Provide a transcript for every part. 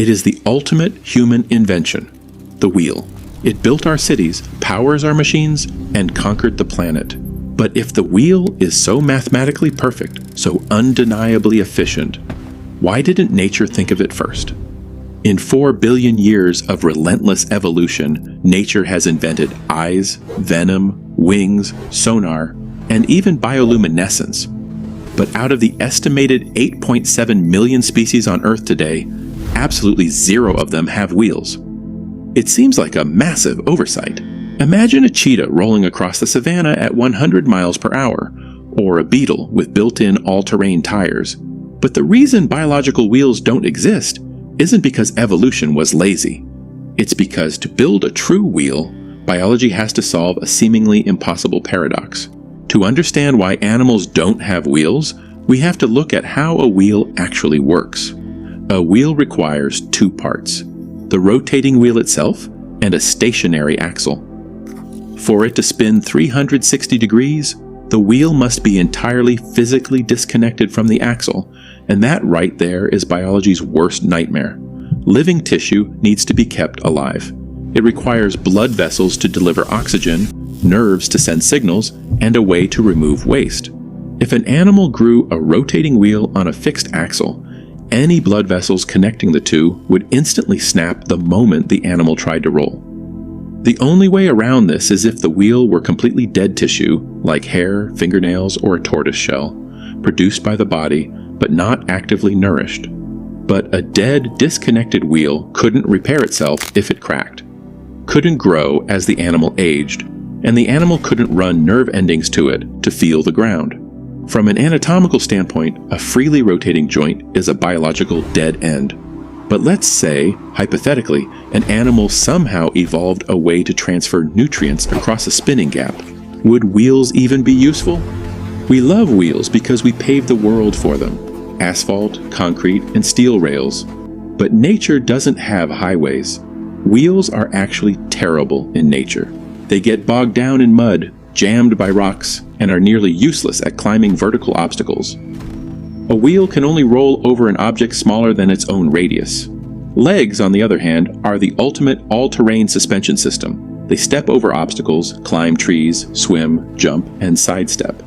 It is the ultimate human invention, the wheel. It built our cities, powers our machines, and conquered the planet. But if the wheel is so mathematically perfect, so undeniably efficient, why didn't nature think of it first? In 4 billion years of relentless evolution, nature has invented eyes, venom, wings, sonar, and even bioluminescence. But out of the estimated 8.7 million species on Earth today, absolutely 0 of them have wheels. It seems like a massive oversight. Imagine a cheetah rolling across the savannah at 100 miles per hour, or a beetle with built-in all-terrain tires. But the reason biological wheels don't exist isn't because evolution was lazy. It's because to build a true wheel, biology has to solve a seemingly impossible paradox. To understand why animals don't have wheels, we have to look at how a wheel actually works. A wheel requires 2 parts: the rotating wheel itself and a stationary axle. For it to spin 360 degrees, the wheel must be entirely physically disconnected from the axle, and that right there is biology's worst nightmare. Living tissue needs to be kept alive. It requires blood vessels to deliver oxygen, nerves to send signals, and a way to remove waste. If an animal grew a rotating wheel on a fixed axle, any blood vessels connecting the two would instantly snap the moment the animal tried to roll. The only way around this is if the wheel were completely dead tissue, like hair, fingernails, or a tortoise shell, produced by the body, but not actively nourished. But a dead, disconnected wheel couldn't repair itself if it cracked, couldn't grow as the animal aged, and the animal couldn't run nerve endings to it to feel the ground. From an anatomical standpoint, a freely rotating joint is a biological dead end. But let's say, hypothetically, an animal somehow evolved a way to transfer nutrients across a spinning gap. Would wheels even be useful? We love wheels because we pave the world for them: asphalt, concrete, and steel rails. But nature doesn't have highways. Wheels are actually terrible in nature. They get bogged down in mud, jammed by rocks, and are nearly useless at climbing vertical obstacles. A wheel can only roll over an object smaller than its own radius. Legs, on the other hand, are the ultimate all-terrain suspension system. They step over obstacles, climb trees, swim, jump, and sidestep.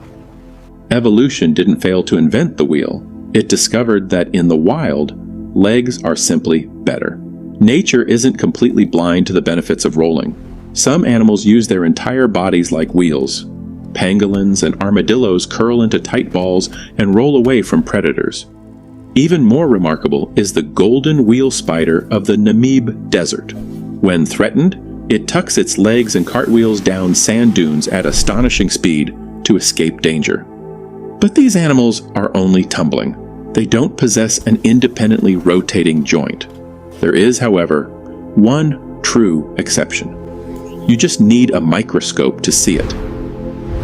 Evolution didn't fail to invent the wheel. It discovered that in the wild, legs are simply better. Nature isn't completely blind to the benefits of rolling. Some animals use their entire bodies like wheels. Pangolins and armadillos curl into tight balls and roll away from predators. Even more remarkable is the golden wheel spider of the Namib Desert. When threatened, it tucks its legs and cartwheels down sand dunes at astonishing speed to escape danger. But these animals are only tumbling. They don't possess an independently rotating joint. There is, however, one true exception. You just need a microscope to see it.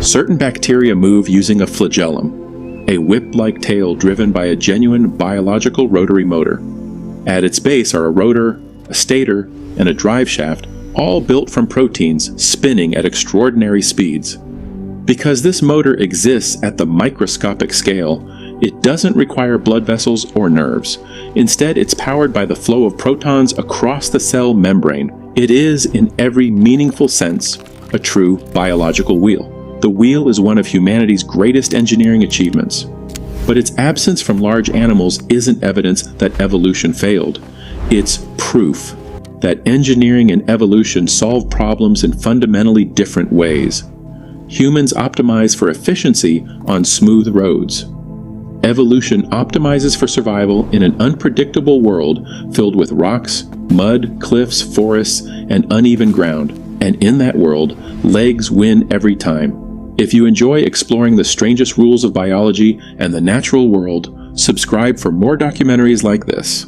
Certain bacteria move using a flagellum, a whip-like tail driven by a genuine biological rotary motor. At its base are a rotor, a stator, and a drive shaft, all built from proteins spinning at extraordinary speeds. Because this motor exists at the microscopic scale, it doesn't require blood vessels or nerves. Instead, it's powered by the flow of protons across the cell membrane. It is, in every meaningful sense, a true biological wheel. The wheel is one of humanity's greatest engineering achievements. But its absence from large animals isn't evidence that evolution failed. It's proof that engineering and evolution solve problems in fundamentally different ways. Humans optimize for efficiency on smooth roads. Evolution optimizes for survival in an unpredictable world filled with rocks, mud, cliffs, forests, and uneven ground. And in that world, legs win every time. If you enjoy exploring the strangest rules of biology and the natural world, subscribe for more documentaries like this.